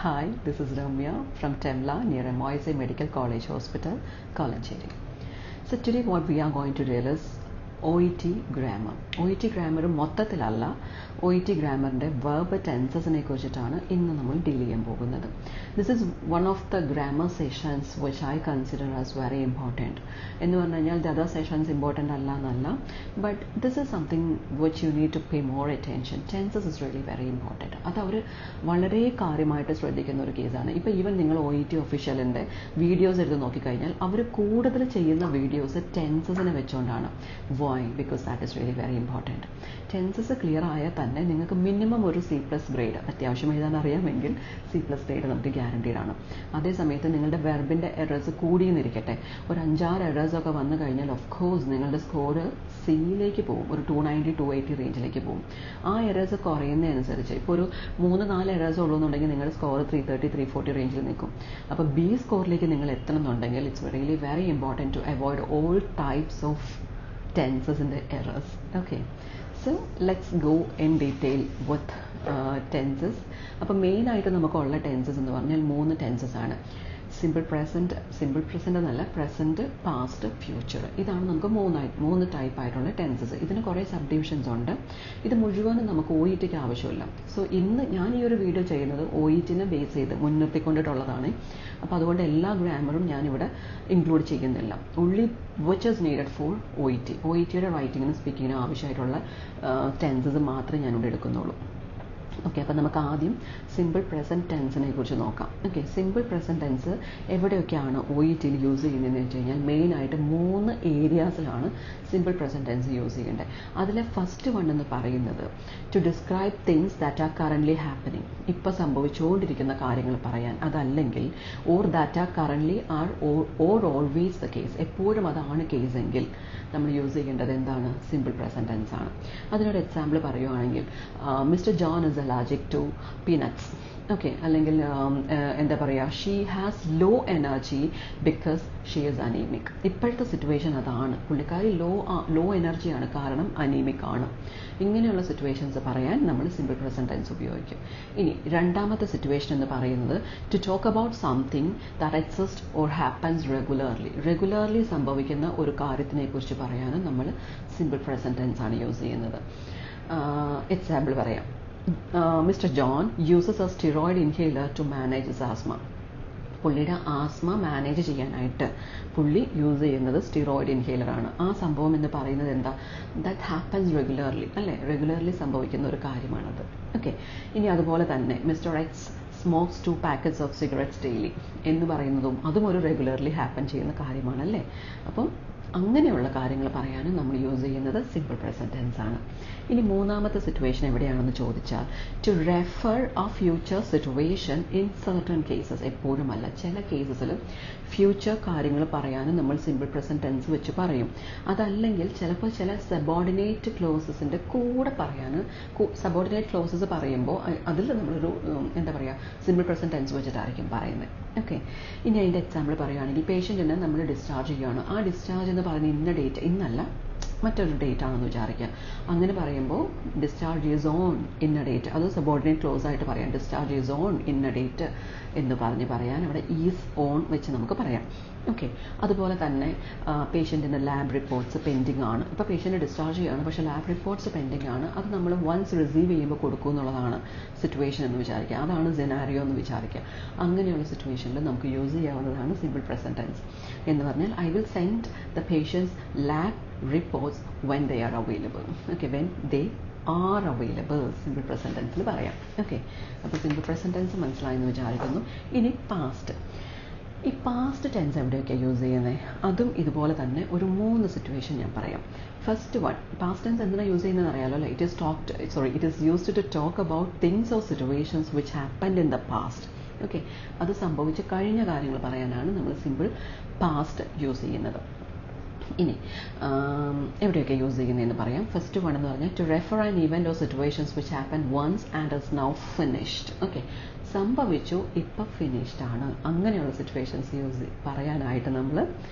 Hi, this is Ramya from TEMLA near MOSC Medical College Hospital, kolenchery. So today what we are going to deal is OET grammar. OET grammar മൊത്തത്തിലല്ല, OET ഗ്രാമറിൻ്റെ verb tensesനെ കുറിച്ചിട്ടാണ് ഇന്ന് നമ്മൾ deal ചെയ്യാൻ പോകുന്നത്. This is one of the grammar sessions which I consider as very important. എന്ന് പറഞ്ഞു കഴിഞ്ഞാൽ the other sessions important അല്ല എന്നല്ല, but this is something which you need to pay more attention. Tenses is really very important. അത് അവർ വളരെ കാര്യമായിട്ട് ശ്രദ്ധിക്കുന്ന ഒരു കേസാണ്. ഇപ്പോൾ ഈവൻ നിങ്ങൾ OET ഒഫീഷ്യലിൻ്റെ വീഡിയോസ് എടുത്ത് നോക്കിക്കഴിഞ്ഞാൽ അവർ കൂടുതൽ ചെയ്യുന്ന വീഡിയോസ് ടെൻസസിനെ വെച്ചുകൊണ്ടാണ്. Why? Because that is really very important. Tenses clear ആയാൽ തന്നെ നിങ്ങൾക്ക് മിനിമം ഒരു C+ ഗ്രേഡ് അത്യാവശ്യം എഴുതാൻ അറിയാമെങ്കിൽ C+ ഗ്രേഡ് നമുക്ക് ഗ്യാരണ്ടീഡ് ആണ്. അതേ സമയത്ത് നിങ്ങളുടെ വെർബിൻ്റെ എറേഴ്സ് കൂടിയെന്നിരിക്കട്ടെ, ഒരു 5-6 എറേഴ്സൊക്കെ വന്നു കഴിഞ്ഞാൽ ഓഫ് കോഴ്സ് നിങ്ങളുടെ സ്കോർ സിയിലേക്ക് പോകും, ഒരു 290 280 റേഞ്ചിലേക്ക് പോകും. ആ എറേഴ്സ് കുറയുന്നതനുസരിച്ച് ഇപ്പോൾ ഒരു 3-4 എറേഴ്സ് ഉള്ളൂ എന്നുണ്ടെങ്കിൽ നിങ്ങളുടെ സ്കോർ 330 340 റേഞ്ചിൽ നിൽക്കും. അപ്പോൾ B സ്കോറിലേക്ക് നിങ്ങൾ എത്തണമെന്നുണ്ടെങ്കിൽ it's really very important to avoid all types of tenses and the errors. Okay, so let's go in detail with tenses. അപ്പോൾ മെയിനായിട്ട് നമുക്കുള്ള ടെൻസസ് എന്ന് പറഞ്ഞാൽ 3 ടെൻസസ് ആണ്. സിമ്പിൾ പ്രസൻറ്റ് എന്നല്ല, പ്രസൻറ്റ്, പാസ്റ്റ്, ഫ്യൂച്ചർ. ഇതാണ് നമുക്ക് 3 ടൈപ്പായിട്ടുള്ള ടെൻസസ്. ഇതിന് കുറേ സബ് ഡിവിഷൻസ് ഉണ്ട്. ഇത് മുഴുവനും നമുക്ക് OETക്ക് ആവശ്യമില്ല. സോ ഇന്ന് ഞാൻ ഈ ഒരു വീഡിയോ ചെയ്യുന്നത് OETനെ ബേസ് ചെയ്ത് മുൻനിർത്തിക്കൊണ്ടിട്ടുള്ളതാണ്. അപ്പോൾ അതുകൊണ്ട് എല്ലാ ഗ്രാമറും ഞാനിവിടെ ഇൻക്ലൂഡ് ചെയ്യുന്നില്ല. Only which is needed for OET. OETയുടെ റൈറ്റിങ്ങിനും സ്പീക്കിങ്ങിനും ആവശ്യമായിട്ടുള്ള ടെൻസസ് മാത്രമേ ഞാനിവിടെ എടുക്കുന്നുള്ളൂ. ഓക്കെ, അപ്പോൾ നമുക്ക് ആദ്യം സിമ്പിൾ പ്രസൻറ്റ് ടെൻസിനെ കുറിച്ച് നോക്കാം. ഓക്കെ, സിമ്പിൾ പ്രസൻറ്റ് ടെൻസ് എവിടെയൊക്കെയാണ് OETയിൽ യൂസ് ചെയ്യുന്നതെന്ന് വെച്ച് കഴിഞ്ഞാൽ മെയിനായിട്ട് 3 ഏരിയാസിലാണ് സിമ്പിൾ പ്രസൻറ്റ് ടെൻസ് യൂസ് ചെയ്യേണ്ടത്. അതിലെ ഫസ്റ്റ് വൺ എന്ന് പറയുന്നത് to describe things that are currently happening, ഇപ്പോൾ സംഭവിച്ചുകൊണ്ടിരിക്കുന്ന കാര്യങ്ങൾ പറയാൻ. അതല്ലെങ്കിൽ or that are currently are or always the case, എപ്പോഴും അതാണ് കേസെങ്കിൽ നമ്മൾ യൂസ് ചെയ്യേണ്ടത് എന്താണ്? സിമ്പിൾ പ്രസൻറ്റ് ടെൻസ് ആണ്. അതിനൊരു എക്സാമ്പിൾ പറയുകയാണെങ്കിൽ mister John is allergic to peanuts. Okay, അല്ലെങ്കിൽ എന്താ പറയുക, she has low energy because she is anaemic. ഇപ്പോഴത്തെ സിറ്റുവേഷൻ അതാണ്, പുള്ളിക്കാരി ലോ എനർജിയാണ്, കാരണം അനീമിക് ആണ്. ഇങ്ങനെയുള്ള സിറ്റുവേഷൻസ് പറയാൻ നമ്മൾ സിമ്പിൾ പ്രസൻറ്റ് ടെൻസ് ഉപയോഗിക്കും. ഇനി രണ്ടാമത്തെ സിറ്റുവേഷൻ എന്ന് പറയുന്നത് to talk about something that exist or happens regularly സംഭവിക്കുന്ന ഒരു കാര്യത്തിനെ കുറിച്ച് പറയാനും നമ്മൾ സിമ്പിൾ പ്രസൻറ്റ് ടെൻസ് ആണ് യൂസ് ചെയ്യുന്നത്. എക്സാമ്പിൾ പറയാം, mister John uses a steroid inhaler to manage his asthma. പുള്ളിയുടെ ആസ്മ മാനേജ് ചെയ്യാനായിട്ട് പുള്ളി യൂസ് ചെയ്യുന്നത് സ്റ്റിറോയിഡ് ഇൻഹേലറാണ്. ആ സംഭവം എന്ന് പറയുന്നത് എന്താ? ദാറ്റ് ഹാപ്പൻസ് റെഗുലർലി, അല്ലേ? റെഗുലർലി സംഭവിക്കുന്ന ഒരു കാര്യമാണത്. ഓക്കെ, ഇനി അതുപോലെ തന്നെ mister X smokes 2 packets of cigarettes daily എന്ന് പറയുന്നതും അതും ഒരു റെഗുലർലി ഹാപ്പൻ ചെയ്യുന്ന കാര്യമാണല്ലേ. അപ്പം അങ്ങനെയുള്ള കാര്യങ്ങൾ പറയാനും നമ്മൾ യൂസ് ചെയ്യുന്നത് സിമ്പിൾ പ്രസൻറ്റ് ടെൻസ് ആണ്. ഇനി മൂന്നാമത്തെ സിറ്റുവേഷൻ എവിടെയാണെന്ന് ചോദിച്ചാൽ to refer a future situation in certain cases. എപ്പോഴുമല്ല, ചില കേസസിൽ ഫ്യൂച്ചർ കാര്യങ്ങൾ പറയാനും നമ്മൾ സിമ്പിൾ പ്രസൻറ്റ് ടെൻസ് വെച്ച് പറയും. അതല്ലെങ്കിൽ ചിലപ്പോൾ ചില സബോർഡിനേറ്റ് ക്ലോസസിൻ്റെ കൂടെ പറയാനും, സബോർഡിനേറ്റ് ക്ലോസസ് പറയുമ്പോൾ അതിൽ നമ്മളൊരു എന്താ പറയുക, സിമ്പിൾ പ്രസൻറ്റ് ടെൻസ് വെച്ചിട്ടായിരിക്കും പറയുന്നത്. ഓക്കെ, ഇനി അതിൻ്റെ എക്സാമ്പിൾ പറയുകയാണെങ്കിൽ പേഷ്യൻറ്റിനെ നമ്മൾ ഡിസ്ചാർജ് ചെയ്യുകയാണ്. ആ ഡിസ്ചാർജ് എന്ന് പറയുന്നത് ഇന്ന ഡേറ്റ്, ഇന്നല്ല മറ്റൊരു ഡേറ്റ് ആണെന്ന് വിചാരിക്കുക. അങ്ങനെ പറയുമ്പോൾ ഡിസ്ചാർജ് ഈസ് ഓൺ ഇന്ന ഡേറ്റ്, അത് സബോർഡിനേറ്റ് ക്ലോസ് ആയിട്ട് പറയാം. ഡിസ്ചാർജ് ഈസ് ഓൺ ഇന്ന ഡേറ്റ് എന്ന് പറയാൻ അവിടെ ഈസ് ഓൺ വെച്ച് നമുക്ക് പറയാം. ഓക്കെ, അതുപോലെ തന്നെ പേഷ്യൻറ്റിൻ്റെ ലാബ് റിപ്പോർട്ട്സ് പെൻഡിങ് ആണ്. ഇപ്പോൾ പേഷ്യൻറ്റ് ഡിസ്ചാർജ് ചെയ്യുകയാണ്, പക്ഷേ ലാബ് റിപ്പോർട്ട്സ് പെൻഡിങ് ആണ്. അത് നമ്മൾ വൺസ് റിസീവ് ചെയ്യുമ്പോൾ കൊടുക്കും എന്നുള്ളതാണ് സിറ്റുവേഷൻ എന്ന് വിചാരിക്കുക. അതാണ് സിനാരിയോ എന്ന് വിചാരിക്കുക. അങ്ങനെയുള്ള സിറ്റുവേഷനിൽ നമുക്ക് യൂസ് ചെയ്യാവുന്നതാണ് സിമ്പിൾ പ്രസൻറ്റ് ടെൻസ്. എന്ന് പറഞ്ഞാൽ I will send the patients lab reports when they are available. Okay, when they are available simple present ടെൻസിൽ പറയാം. ഓക്കെ, അപ്പോൾ സിമ്പിൾ പ്രസൻറ്റ് ടെൻസ് മനസ്സിലായെന്ന് വിചാരിക്കുന്നു. ഇനി പാസ്റ്റ്. ഈ പാസ്റ്റ് ടെൻസ് എവിടെയൊക്കെയാണ് യൂസ് ചെയ്യുന്നത്? അതും ഇതുപോലെ തന്നെ ഒരു 3 സിറ്റുവേഷൻ ഞാൻ പറയാം. ഫസ്റ്റ് വൺ, പാസ്റ്റ് ടെൻസ് എന്തിനാണ് യൂസ് ചെയ്യുന്നതെന്ന് അറിയാലോ അല്ലേ? It is used to talk about things or situations which happened in the past. Okay, അത് സംഭവിച്ച് കഴിഞ്ഞ കാര്യങ്ങൾ പറയാനാണ് നമ്മൾ സിമ്പിൾ പാസ്റ്റ് യൂസ് ചെയ്യുന്നത്. ഇനി എവിടെയൊക്കെ യൂസ് ചെയ്യുന്നതെന്ന് പറയാം. ഫസ്റ്റ് വൺ എന്ന് പറഞ്ഞാൽ to refer an event or situations which happen once and is now finished. Okay, സംഭവിച്ചു, ഇപ്പം ഫിനിഷ്ഡ് ആണ്. അങ്ങനെയുള്ള സിറ്റുവേഷൻസ് പറയാനായിട്ട് നമ്മൾ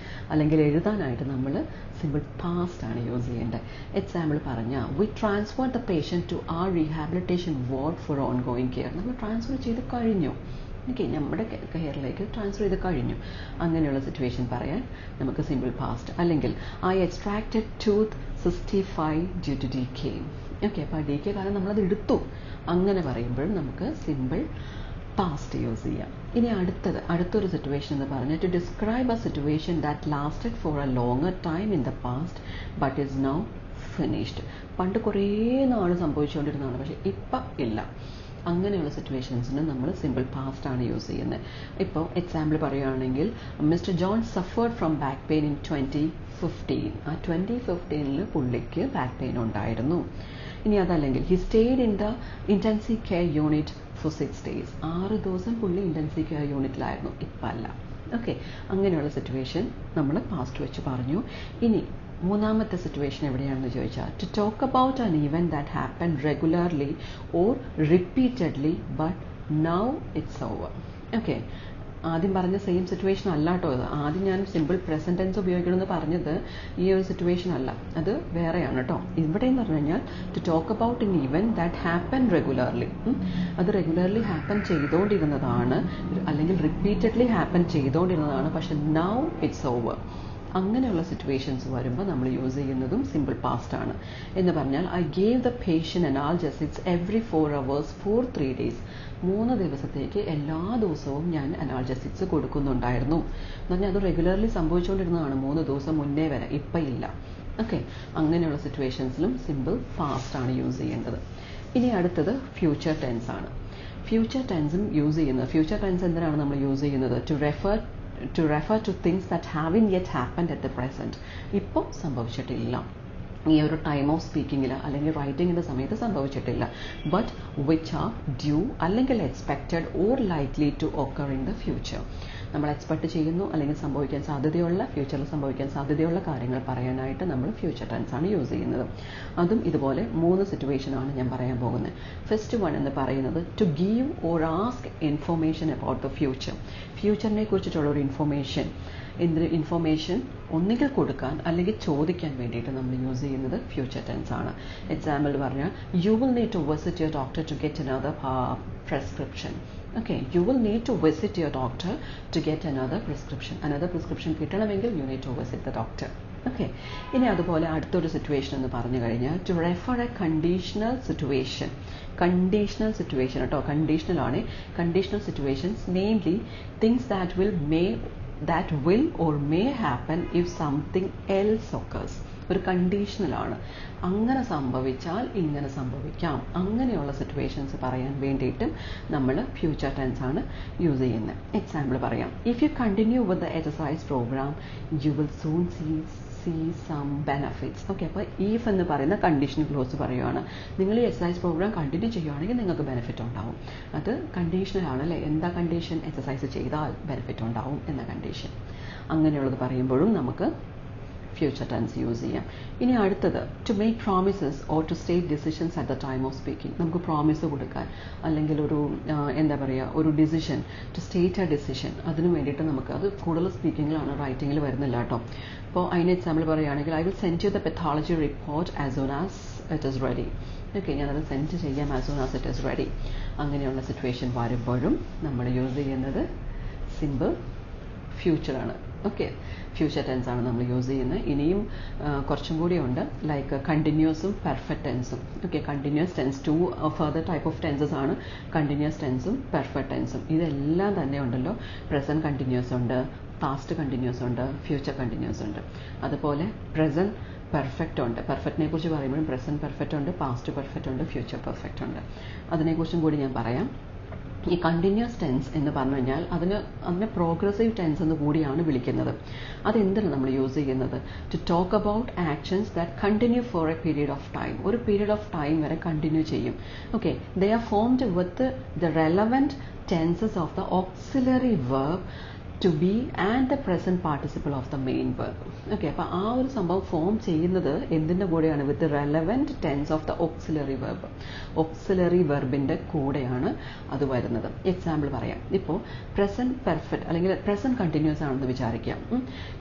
അല്ലെങ്കിൽ എഴുതാനായിട്ട് നമ്മൾ സിമ്പിൾ പാസ്റ്റ് ആണ് യൂസ് ചെയ്യേണ്ടത്. എക്സാമ്പിൾ പറഞ്ഞാൽ we transfer the patient to our rehabilitation ward for ongoing care. നമ്മൾ ട്രാൻസ്ഫർ ചെയ്ത് കഴിഞ്ഞു, ഓക്കെ, നമ്മുടെ കെയറിലേക്ക് ട്രാൻസ്ഫർ ചെയ്ത് കഴിഞ്ഞു. അങ്ങനെയുള്ള സിറ്റുവേഷൻ പറയാൻ നമുക്ക് സിമ്പിൾ പാസ്റ്റ്. അല്ലെങ്കിൽ I extracted tooth 65 due to DK. Okay, അപ്പോൾ ആ DK കാരണം നമ്മളത് എടുത്തു. അങ്ങനെ പറയുമ്പോഴും നമുക്ക് സിമ്പിൾ പാസ്റ്റ് യൂസ് ചെയ്യാം. ഇനി അടുത്തൊരു സിറ്റുവേഷൻ എന്ന് പറഞ്ഞാൽ to describe a situation that lasted for a longer time in the past but is now finished. പണ്ട് കുറേ നാൾ സംഭവിച്ചുകൊണ്ടിരുന്നതാണ്, പക്ഷേ ഇപ്പം ഇല്ല. അങ്ങനെയുള്ള സിറ്റുവേഷൻസിന് നമ്മൾ സിമ്പിൾ പാസ്റ്റ് ആണ് യൂസ് ചെയ്യുന്നത്. ഇപ്പോൾ എക്സാമ്പിൾ പറയുകയാണെങ്കിൽ mister John suffered from back pain in 2015. ആ 2015 പുള്ളിക്ക് ബാക്ക് പെയിൻ ഉണ്ടായിരുന്നു. ഇനി അതല്ലെങ്കിൽ he stayed in the intensive care unit for 6 days. 6 ദിവസം പുള്ളി ഇൻറ്റൻസീവ് കെയർ യൂണിറ്റിലായിരുന്നു, ഇപ്പം അല്ല. ഓക്കെ, അങ്ങനെയുള്ള സിറ്റുവേഷൻ നമ്മൾ പാസ്റ്റ് വെച്ച് പറഞ്ഞു. ഇനി മൂന്നാമത്തെ സിറ്റുവേഷൻ എവിടെയാണെന്ന് ചോദിച്ചാൽ to talk about an event that happen regularly or repeatedly but now it's over. Okay, ആദ്യം പറഞ്ഞ സെയിം സിറ്റുവേഷൻ അല്ല കേട്ടോ. ആദ്യം ഞാൻ സിമ്പിൾ പ്രസന്റ് ടെൻസ് ഉപയോഗിക്കണമെന്ന് പറഞ്ഞത് ഈ ഒരു സിറ്റുവേഷൻ അല്ല, അത് വേറെയാണ് കേട്ടോ. ഇവിടെ എന്ന് പറഞ്ഞു കഴിഞ്ഞാൽ to talk about an event that happen regularly. അത് റെഗുലർലി ഹാപ്പൻ ചെയ്തുകൊണ്ടിരുന്നതാണ്, അല്ലെങ്കിൽ റിപ്പീറ്റഡ്ലി ഹാപ്പൻ ചെയ്തുകൊണ്ടിരുന്നതാണ്, പക്ഷെ നൗ ഇറ്റ്സ് ഓവർ. അങ്ങനെയുള്ള സിറ്റുവേഷൻസ് വരുമ്പോൾ നമ്മൾ യൂസ് ചെയ്യുന്നതും സിമ്പിൾ പാസ്റ്റ് ആണ്. എന്ന് പറഞ്ഞാൽ I gave the patient analgesics every 4 hours for 3 days. 3 ദിവസത്തേക്ക് എല്ലാ ദിവസവും ഞാൻ അനാൾജസിക്സ് കൊടുക്കുന്നുണ്ടായിരുന്നു എന്ന് പറഞ്ഞാൽ അത് റെഗുലർലി സംഭവിച്ചുകൊണ്ടിരുന്നതാണ് 3 ദിവസം മുന്നേ വരെ, ഇപ്പം ഇല്ല. ഓക്കെ, അങ്ങനെയുള്ള സിറ്റുവേഷൻസിലും സിമ്പിൾ പാസ്റ്റ് ആണ് യൂസ് ചെയ്യേണ്ടത്. ഇനി അടുത്തത് ഫ്യൂച്ചർ ടെൻസ് ആണ്. ഫ്യൂച്ചർ ടെൻസും യൂസ് ചെയ്യുന്നത്, ഫ്യൂച്ചർ ടെൻസ് എന്തിനാണ് നമ്മൾ യൂസ് ചെയ്യുന്നത്? to refer to things that haven't yet happened at the present. ഇപ്പോൾ സംഭവിച്ചിട്ടില്ല, ഈ ഒരു ടൈം ഓഫ് സ്പീക്കിങ്ങിൽ അല്ലെങ്കിൽ റൈറ്റിങ്ങിൻ്റെ സമയത്ത് സംഭവിച്ചിട്ടില്ല. ബട്ട് വിച്ച് ആർ ഡ്യൂ അല്ലെങ്കിൽ expected or likely to occur in the future. നമ്മൾ എക്സ്പെക്ട് ചെയ്യുന്നു അല്ലെങ്കിൽ സംഭവിക്കാൻ സാധ്യതയുള്ള, ഫ്യൂച്ചറിൽ സംഭവിക്കാൻ സാധ്യതയുള്ള കാര്യങ്ങൾ പറയാനായിട്ട് നമ്മൾ ഫ്യൂച്ചർ ടെൻസ് ആണ് യൂസ് ചെയ്യുന്നത്. അതും ഇതുപോലെ 3 സിറ്റുവേഷനാണ് ഞാൻ പറയാൻ പോകുന്നത്. ഫസ്റ്റ് വൺ എന്ന് പറയുന്നത് to give or ask information about the future. ഫ്യൂച്ചറിനെ കുറിച്ചിട്ടുള്ള ഒരു ഇൻഫോർമേഷൻ ഒന്നുകിൽ കൊടുക്കാൻ അല്ലെങ്കിൽ ചോദിക്കാൻ വേണ്ടിയിട്ട് നമ്മൾ യൂസ് ചെയ്യുന്നത് ഫ്യൂച്ചർ ടെൻസ് ആണ്. എക്സാമ്പിൾ പറഞ്ഞാൽ you will need to visit your doctor to get another prescription. Okay, you will need to visit your doctor to get another prescription. Another prescription കിട്ടണമെങ്കിൽ you need to visit the doctor. Okay, ഇനി അതുപോലെ അടുത്തൊരു situation എന്ന് പറഞ്ഞു കഴിഞ്ഞാൽ to refer a conditional situation. Conditional situation കേട്ടോ, conditional ആണ്. Conditional situations namely things that will or may happen if something else occurs. ഒരു കണ്ടീഷണലാണ്. അങ്ങനെ സംഭവിച്ചാൽ ഇങ്ങനെ സംഭവിക്കാം. അങ്ങനെയുള്ള സിറ്റുവേഷൻസ് പറയാൻ വേണ്ടിയിട്ടും നമ്മൾ ഫ്യൂച്ചർ ടെൻസ് ആണ് യൂസ് ചെയ്യുന്നത്. എക്സാമ്പിൾ പറയാം. If you continue with the exercise programme you will soon see some benefits. Okay, അപ്പോൾ ഈഫ് എന്ന് പറയുന്ന കണ്ടീഷൻ ക്ലോസ് പറയുകയാണ്. നിങ്ങൾ ഈ എക്സസൈസ് പ്രോഗ്രാം കണ്ടിന്യൂ ചെയ്യുകയാണെങ്കിൽ നിങ്ങൾക്ക് ബെനിഫിറ്റ് ഉണ്ടാവും. അത് കണ്ടീഷണലാണ് അല്ലേ. എന്താ കണ്ടീഷൻ? എക്സസൈസ് ചെയ്താൽ ബെനിഫിറ്റ് ഉണ്ടാവും എന്ന കണ്ടീഷൻ. അങ്ങനെയുള്ളത് പറയുമ്പോഴും നമുക്ക് ഫ്യൂച്ചർ ടെൻസ് യൂസ് ചെയ്യാം. ഇനി അടുത്തത് to make promises or to state decisions at the time of speaking. നമുക്ക് പ്രോമിസ് കൊടുക്കാൻ അല്ലെങ്കിൽ ഒരു ഒരു decision, to state a decision, അതിന് വേണ്ടിയിട്ട് നമുക്ക് അത് കൂടുതൽ സ്പീക്കിങ്ങിലാണ്, റൈറ്റിങ്ങിൽ വരുന്നില്ല കേട്ടോ. അപ്പോൾ അതിന് എക്സാമ്പിൾ പറയുകയാണെങ്കിൽ I will send you the pathology report as soon as it is ready. Okay, ഞാനത് സെൻഡ് ചെയ്യാം as soon as it is ready. അങ്ങനെയുള്ള സിറ്റുവേഷൻ വരുമ്പോഴും നമ്മൾ യൂസ് ചെയ്യുന്നത് സിമ്പിൾ ഫ്യൂച്ചറാണ്. ഓക്കെ, ഫ്യൂച്ചർ ടെൻസ് ആണ് നമ്മൾ യൂസ് ചെയ്യുന്നത്. ഇനിയും കുറച്ചും കൂടി ഉണ്ട്, ലൈക്ക് കണ്ടിന്യൂസും പെർഫെക്റ്റ് ടെൻസും. Okay, continuous tense 2 further type of tenses ആണ് കണ്ടിന്യൂസ് ടെൻസും പെർഫെക്റ്റ് ടെൻസും. ഇതെല്ലാം തന്നെ ഉണ്ടല്ലോ. പ്രസന്റ് കണ്ടിന്യൂസ് ഉണ്ട്, പാസ്റ്റ് കണ്ടിന്യൂസ് ഉണ്ട്, ഫ്യൂച്ചർ കണ്ടിന്യൂസ് ഉണ്ട്. അതുപോലെ പ്രസന്റ് പെർഫെക്റ്റ് ഉണ്ട്. പെർഫെക്റ്റിനെ കുറിച്ച് പറയുമ്പോഴും പ്രസന്റ് പെർഫെക്റ്റ് ഉണ്ട്, പാസ്റ്റ് പെർഫെക്റ്റ് ഉണ്ട്, ഫ്യൂച്ചർ പെർഫെക്റ്റ് ഉണ്ട്. അതിനെക്കുറിച്ചും കൂടി ഞാൻ പറയാം. ഈ കണ്ടിന്യൂസ് ടെൻസ് എന്ന് പറഞ്ഞു കഴിഞ്ഞാൽ അതിനെ പ്രോഗ്രസീവ് ടെൻസ് എന്ന് കൂടിയാണ് വിളിക്കുന്നത്. അതെന്തിനാണ് നമ്മൾ യൂസ് ചെയ്യുന്നത്? To talk about actions that continue for a period of time. ഒരു പീരിയഡ് ഓഫ് ടൈം വരെ കണ്ടിന്യൂ ചെയ്യും. Okay, they are formed with the relevant tenses of the auxiliary verb to be and the present participle of the main verb. Okay, അപ്പോൾ ആ ഒരു സംഭവം form ചെയ്യുന്നത് എന്തിൻ്റെ കൂടെയാണ്? With relevant tense of the auxiliary verb. Auxiliary വെർബിൻ്റെ കൂടെയാണ് അത് വരുന്നത്. എക്സാമ്പിൾ പറയാം. ഇപ്പോൾ പ്രസൻറ്റ് പെർഫെക്റ്റ് അല്ലെങ്കിൽ പ്രസൻറ്റ് കണ്ടിന്യൂസ് ആണെന്ന് വിചാരിക്കാം.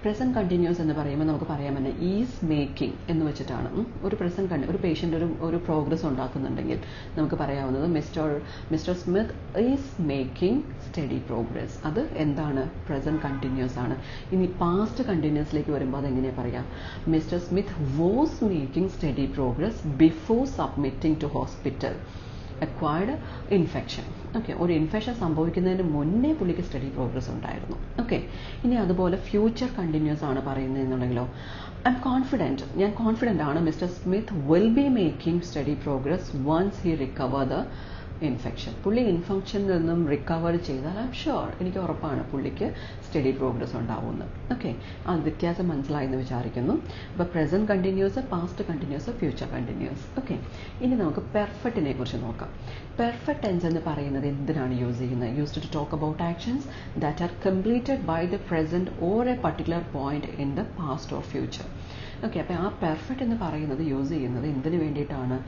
പ്രസൻറ്റ് കണ്ടിന്യൂസ് എന്ന് പറയുമ്പോൾ നമുക്ക് പറയാൻ തന്നെ ഈസ് മേക്കിംഗ് എന്ന് വെച്ചിട്ടാണ്. ഒരു പേഷ്യൻ്റ് ഒരു പ്രോഗ്രസ് ഉണ്ടാക്കുന്നുണ്ടെങ്കിൽ നമുക്ക് പറയാവുന്നത് mister Smith is making steady progress. അത് എന്താണ്? പ്രസൻറ്റ് കണ്ടിന്യൂസ് ആണ്. ഇനി പാസ്റ്റ് കണ്ടിന്യൂസിലേക്ക് വരുമ്പോൾ അതെങ്ങനെയാണ് പറയാം? Mister Smith was making steady progress before submitting to hospital acquired infection. Okay, ഒരു ഇൻഫെക്ഷൻ സംഭവിക്കുന്നതിന് മുന്നേ പുള്ളിക്ക് സ്റ്റഡി പ്രോഗ്രസ് ഉണ്ടായിരുന്നു. ഓക്കെ, ഇനി അതുപോലെ ഫ്യൂച്ചർ കണ്ടിന്യൂസ് ആണ് പറയുന്നതെന്നുണ്ടെങ്കിലോ ഞാൻ കോൺഫിഡൻ്റ് ആണ് mister Smith will be making steady progress once he recover the infection. പുള്ളി ഇൻഫെക്ഷനിൽ നിന്നും റിക്കവർ ചെയ്താൽ എനിക്ക് ഉറപ്പാണ് പുള്ളിക്ക് സ്റ്റഡി പ്രോഗ്രസ് ഉണ്ടാവുമെന്ന്. ഓക്കെ, ആ വ്യത്യാസം മനസ്സിലായെന്ന് വിചാരിക്കുന്നു. അപ്പോൾ present continuous, past continuous, future continuous. Okay, ഇനി നമുക്ക് പെർഫെക്റ്റിനെ കുറിച്ച് നോക്കാം. പെർഫെക്റ്റ് ടെൻസ് എന്ന് പറയുന്നത് എന്തിനാണ് യൂസ് ചെയ്യുന്നത്? Used to talk about actions that are completed by the present or a particular point in the past or future. Okay, അപ്പോൾ ആ പെർഫെക്റ്റ് എന്ന് പറയുന്നത് യൂസ് ചെയ്യുന്നത് എന്തിനു വേണ്ടിയിട്ടാണ്?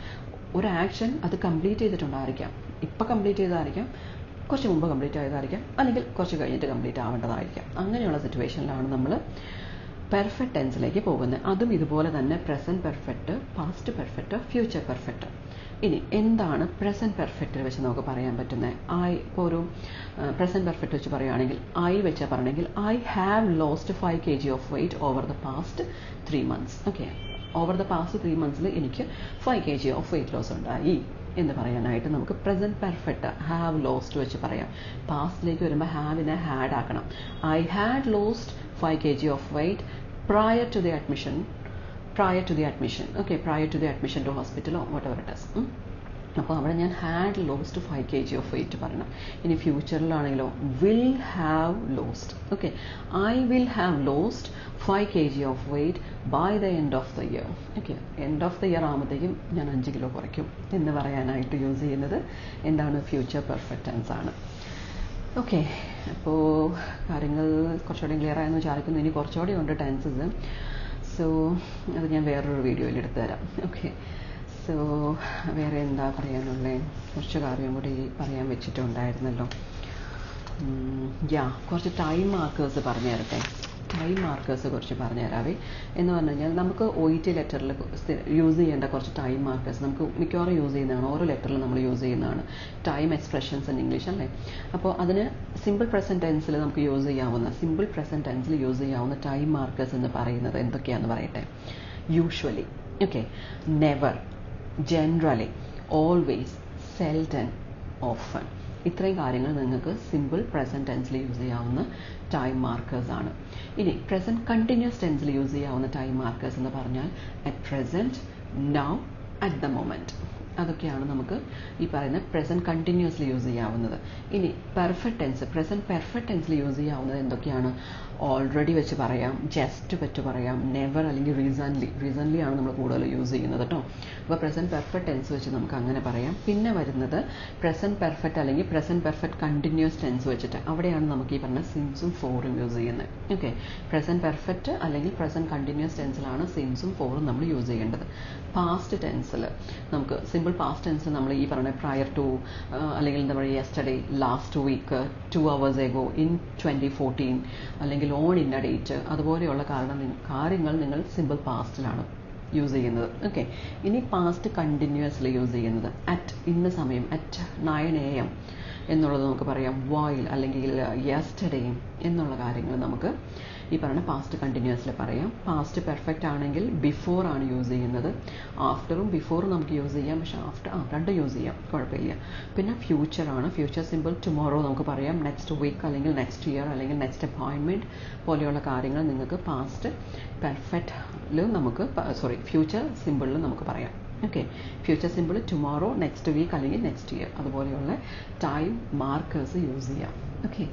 ഒരു ആക്ഷൻ അത് കംപ്ലീറ്റ് ചെയ്തിട്ടുണ്ടായിരിക്കാം, ഇപ്പം കംപ്ലീറ്റ് ചെയ്തതായിരിക്കാം, കുറച്ച് മുമ്പ് കംപ്ലീറ്റ് ചെയ്തതായിരിക്കാം, അല്ലെങ്കിൽ കുറച്ച് കഴിഞ്ഞിട്ട് കംപ്ലീറ്റ് ആവേണ്ടതായിരിക്കാം. അങ്ങനെയുള്ള സിറ്റുവേഷനിലാണ് നമ്മൾ പെർഫെക്റ്റ് ടെൻസിലേക്ക് പോകുന്നത്. അതും ഇതുപോലെ തന്നെ present perfect, past perfect, future perfect. ഇനി എന്താണ് പ്രസൻറ്റ് പെർഫെക്റ്റ് വെച്ച് നമുക്ക് പറയാൻ പറ്റുന്നത്? ഇപ്പോൾ ഒരു പ്രസൻറ്റ് പെർഫെക്റ്റ് വെച്ച് പറയുകയാണെങ്കിൽ വെച്ചാൽ പറയണമെങ്കിൽ I have lost 5 kg of wait over the past 3 months. Okay, over the past 3 months എനിക്ക് 5 kg ഓഫ് വെയിറ്റ് ലോസ് ഉണ്ടായി എന്ന് പറയാനായിട്ട് നമുക്ക് പ്രസൻറ്റ് പെർഫെക്റ്റ് ഹാവ് ലോസ്റ്റ് വെച്ച് പറയാം. പാസ്റ്റിലേക്ക് വരുമ്പോൾ ഹാവിനെ ഹാഡ് ആക്കണം. I had lost 5 kg of wait prior to the admission. Okay, prior to the admission to hospital or whatever it is. അപ്പോൾ അവിടെ ഞാൻ had lost 5 kg of weight പറയണം. ഇനി ഫ്യൂച്ചറിലാണെങ്കിലോ will have lost. Okay, I will have lost 5 kg of weight by the end of the year. Okay, end of the year ആകുമ്പോഴത്തേക്കും ഞാൻ 5 kg കുറയ്ക്കും എന്ന് പറയാനായിട്ട് യൂസ് ചെയ്യുന്നത് എന്താണ്? ഫ്യൂച്ചർ പെർഫെക്റ്റ് ടെൻസ് ആണ്. ഓക്കെ, അപ്പോൾ കാര്യങ്ങൾ കുറച്ചുകൂടി ക്ലിയർ ആയെന്ന് വിചാരിക്കുന്നു. ഇനി കുറച്ചുകൂടി ഉണ്ട് ടെൻസസ്. സോ അത് ഞാൻ വേറൊരു വീഡിയോയിൽ എടുത്തു തരാം. ഓക്കെ, സോ വേറെ എന്താ പറയാനുള്ളത്? കുറച്ച് കാര്യം കൂടി പറയാൻ വെച്ചിട്ടുണ്ടായിരുന്നല്ലോ. കുറച്ച് ടൈം മാർക്കേഴ്സ് പറഞ്ഞു തരട്ടെ. ടൈം മാർക്കേഴ്സ് കുറച്ച് പറഞ്ഞു തരാവേ. എന്ന് പറഞ്ഞു കഴിഞ്ഞാൽ നമുക്ക് OET ലെറ്ററിൽ യൂസ് ചെയ്യേണ്ട കുറച്ച് ടൈം മാർക്കേഴ്സ് നമുക്ക് മിക്കവാറും യൂസ് ചെയ്യുന്നതാണ്. ഓരോ ലെറ്ററിൽ നമ്മൾ യൂസ് ചെയ്യുന്നതാണ് ടൈം എക്സ്പ്രഷൻസ് ഇൻ ഇംഗ്ലീഷ് അല്ലേ. അപ്പോൾ അതിന് സിമ്പിൾ പ്രസൻറ്റ് ടെൻസിൽ നമുക്ക് യൂസ് ചെയ്യാവുന്ന ടൈം മാർക്കേഴ്സ് എന്ന് പറയുന്നത് എന്തൊക്കെയാണെന്ന് പറയട്ടെ. Usually, okay, never, generally, always, seldom, often. ഇത്രയും കാര്യങ്ങൾ നിങ്ങൾക്ക് സിമ്പിൾ പ്രസൻറ്റ് ടെൻസിൽ യൂസ് ചെയ്യാവുന്ന ടൈം മാർക്കേഴ്സ് ആണ്. ഇനി പ്രസൻറ്റ് കണ്ടിന്യൂസ് ടെൻസിൽ യൂസ് ചെയ്യാവുന്ന ടൈം മാർക്കേഴ്സ് എന്ന് പറഞ്ഞാൽ at present, now, at the moment. അതൊക്കെയാണ് നമുക്ക് ഈ പറയുന്ന പ്രസൻറ്റ് കണ്ടിന്യൂസ്ലി യൂസ് ചെയ്യാവുന്നത്. ഇനി പ്രസൻറ്റ് പെർഫെക്റ്റ് ടെൻസിൽ യൂസ് ചെയ്യാവുന്നത് എന്തൊക്കെയാണ്? ഓൾറെഡി വെച്ച് പറയാം, ജസ്റ്റ് വെച്ച് പറയാം, നെവർ അല്ലെങ്കിൽ റീസൺലി ആണ് നമ്മൾ കൂടുതൽ യൂസ് ചെയ്യുന്നത് കേട്ടോ. അപ്പോൾ പ്രസൻറ്റ് പെർഫെക്റ്റ് ടെൻസ് വെച്ച് നമുക്ക് അങ്ങനെ പറയാം. പിന്നെ വരുന്നത് പ്രസൻറ്റ് പെർഫെക്റ്റ് അല്ലെങ്കിൽ പ്രസൻറ്റ് പെർഫെക്റ്റ് കണ്ടിന്യൂസ് ടെൻസ് വെച്ചിട്ട് അവിടെയാണ് നമുക്ക് ഈ പറഞ്ഞ സിൻസും ഫോറും യൂസ് ചെയ്യുന്നത്. ഓക്കെ, പ്രസൻറ്റ് പെർഫെക്റ്റ് അല്ലെങ്കിൽ പ്രസൻറ്റ് കണ്ടിന്യൂസ് ടെൻസിലാണ് സിൻസും ഫോറും നമ്മൾ യൂസ് ചെയ്യേണ്ടത്. പാസ്റ്റ് ടെൻസിൽ നമുക്ക് സിമ്പിൾ പാസ്റ്റ് ടെൻസിൽ നമ്മൾ ഈ പറഞ്ഞ പ്രയർ ടു അല്ലെങ്കിൽ എന്താ പറയുക yesterday, last week, 2 hours ago, in 2014 അല്ലെങ്കിൽ ഓൺ ഇൻ എ ഡേറ്റ്, അതുപോലെയുള്ള കാര്യങ്ങൾ നിങ്ങൾ സിമ്പിൾ പാസ്റ്റിലാണ് യൂസ് ചെയ്യുന്നത്. ഓക്കെ, ഇനി പാസ്റ്റ് കണ്ടിന്യൂസ്ലി യൂസ് ചെയ്യുന്നത് അറ്റ് ഇന്ന സമയം, അറ്റ് 9 AM എന്നുള്ളത് നമുക്ക് പറയാം. വൈൽ അല്ലെങ്കിൽ യെസ്റ്റർഡേ എന്നുള്ള കാര്യങ്ങൾ നമുക്ക് ഈ പറഞ്ഞ പാസ്റ്റ് കണ്ടിന്യൂസ്ലി പറയാം. പാസ്റ്റ് പെർഫെക്റ്റ് ആണെങ്കിൽ ബിഫോർ ആണ് യൂസ് ചെയ്യുന്നത്. ആഫ്റ്ററും ബിഫോറും നമുക്ക് യൂസ് ചെയ്യാം, പക്ഷേ രണ്ട് യൂസ് ചെയ്യാം, കുഴപ്പമില്ല. പിന്നെ ഫ്യൂച്ചറാണ്. ഫ്യൂച്ചർ സിമ്പിൾ ടുമോറോ നമുക്ക് പറയാം, നെക്സ്റ്റ് വീക്ക് അല്ലെങ്കിൽ നെക്സ്റ്റ് ഇയർ അല്ലെങ്കിൽ നെക്സ്റ്റ് അപ്പോയിൻമെൻറ്റ് പോലെയുള്ള കാര്യങ്ങൾ നിങ്ങൾക്ക് പാസ്റ്റ് പെർഫെക്റ്റിലും നമുക്ക് ഫ്യൂച്ചർ സിമ്പിളിലും നമുക്ക് പറയാം. Okay, future simple tomorrow, next week അല്ലെങ്കിൽ നെക്സ്റ്റ് ഇയർ അതുപോലെയുള്ള ടൈം മാർക്കേഴ്സ് യൂസ് ചെയ്യാം. Okay,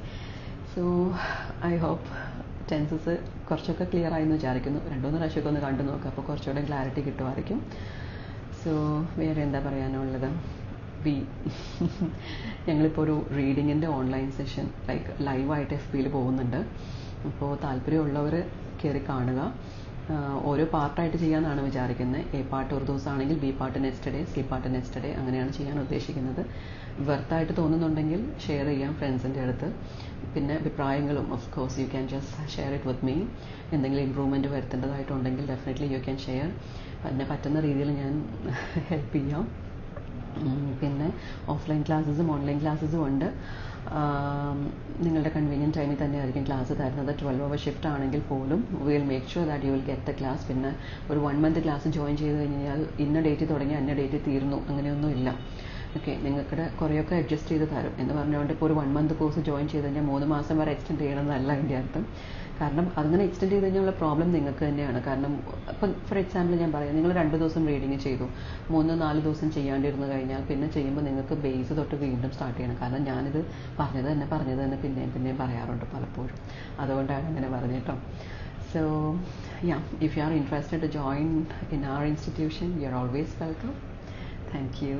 so I hope tenses കുറച്ചൊക്കെ ക്ലിയർ ആയെന്ന് വിചാരിക്കുന്നു. 2-3 പ്രാവശ്യമൊക്കെ ഒന്ന് കണ്ടു നോക്കുക, അപ്പോൾ കുറച്ചുകൂടെ ക്ലാരിറ്റി കിട്ടുമായിരിക്കും. സോ വേറെ എന്താ പറയാനുള്ളത്? ഞങ്ങളിപ്പോൾ ഒരു റീഡിങ്ങിൻ്റെ ഓൺലൈൻ സെഷൻ ലൈവായിട്ട് FBയിൽ പോകുന്നുണ്ട്. അപ്പോൾ താല്പര്യമുള്ളവർ കയറി കാണുക. ഓരോ പാർട്ടായിട്ട് ചെയ്യാമെന്നാണ് വിചാരിക്കുന്നത്. A പാർട്ട് ഒരു ദിവസമാണെങ്കിൽ B part next day, C part next day, അങ്ങനെയാണ് ചെയ്യാൻ ഉദ്ദേശിക്കുന്നത്. വെർത്തായിട്ട് തോന്നുന്നുണ്ടെങ്കിൽ ഷെയർ ചെയ്യാം ഫ്രണ്ട്സിൻ്റെ അടുത്ത്. പിന്നെ അഭിപ്രായങ്ങളും of course you can just share it with me. എന്തെങ്കിലും ഇമ്പ്രൂവ്മെൻറ്റ് വരുത്തേണ്ടതായിട്ടുണ്ടെങ്കിൽ ഡെഫിനറ്റ്ലി യു ക്യാൻ ഷെയർ. എന്നെ പറ്റുന്ന രീതിയിൽ ഞാൻ ഹെൽപ്പ് ചെയ്യാം. പിന്നെ ഓഫ്ലൈൻ ക്ലാസ്സസും ഓൺലൈൻ ക്ലാസ്സസും ഉണ്ട്. നിങ്ങളുടെ കൺവീനിയൻറ്റ് ടൈമിൽ തന്നെയായിരിക്കും ക്ലാസ് തരുന്നത്. 12 hour ഷിഫ്റ്റ് ആണെങ്കിൽ പോലും will make sure that you will get the class. പിന്നെ ഒരു 1 month ക്ലാസ് ജോയിൻ ചെയ്ത് കഴിഞ്ഞാൽ ഇന്ന ഡേറ്റ് തുടങ്ങി അന്ന ഡേറ്റ് തീർന്നു അങ്ങനെയൊന്നും ഇല്ല. ഓക്കെ, നിങ്ങൾക്കിടെ കുറേയൊക്കെ അഡ്ജസ്റ്റ് ചെയ്ത് തരും എന്ന് പറഞ്ഞുകൊണ്ട് ഇപ്പോൾ ഒരു 1 month കോഴ്സ് ജോയിൻ ചെയ്ത് കഴിഞ്ഞാൽ 3 മാസം വരെ എക്സ്റ്റെൻഡ് ചെയ്യണമെന്നല്ല അതിൻ്റെ അർത്ഥം. കാരണം അങ്ങനെ എക്സ്റ്റെൻഡ് ചെയ്ത് കഴിഞ്ഞാലുള്ള പ്രോബ്ലം നിങ്ങൾക്ക് തന്നെയാണ്. കാരണം ഇപ്പം ഫോർ എക്സാമ്പിൾ ഞാൻ പറയാം, നിങ്ങൾ 2 ദിവസം റീഡിങ് ചെയ്തു, 3-4 ദിവസം ചെയ്യാണ്ടിരുന്നു കഴിഞ്ഞാൽ പിന്നെ ചെയ്യുമ്പോൾ നിങ്ങൾക്ക് ബേസ് തൊട്ട് വീണ്ടും സ്റ്റാർട്ട് ചെയ്യണം. കാരണം ഞാനിത് പറഞ്ഞത് തന്നെ പിന്നെയും പറയാറുണ്ട് പലപ്പോഴും. അതുകൊണ്ടാണ് അങ്ങനെ പറഞ്ഞേട്ടോ. So yeah, if you are interested to join in our institution, you're always welcome. Thank you.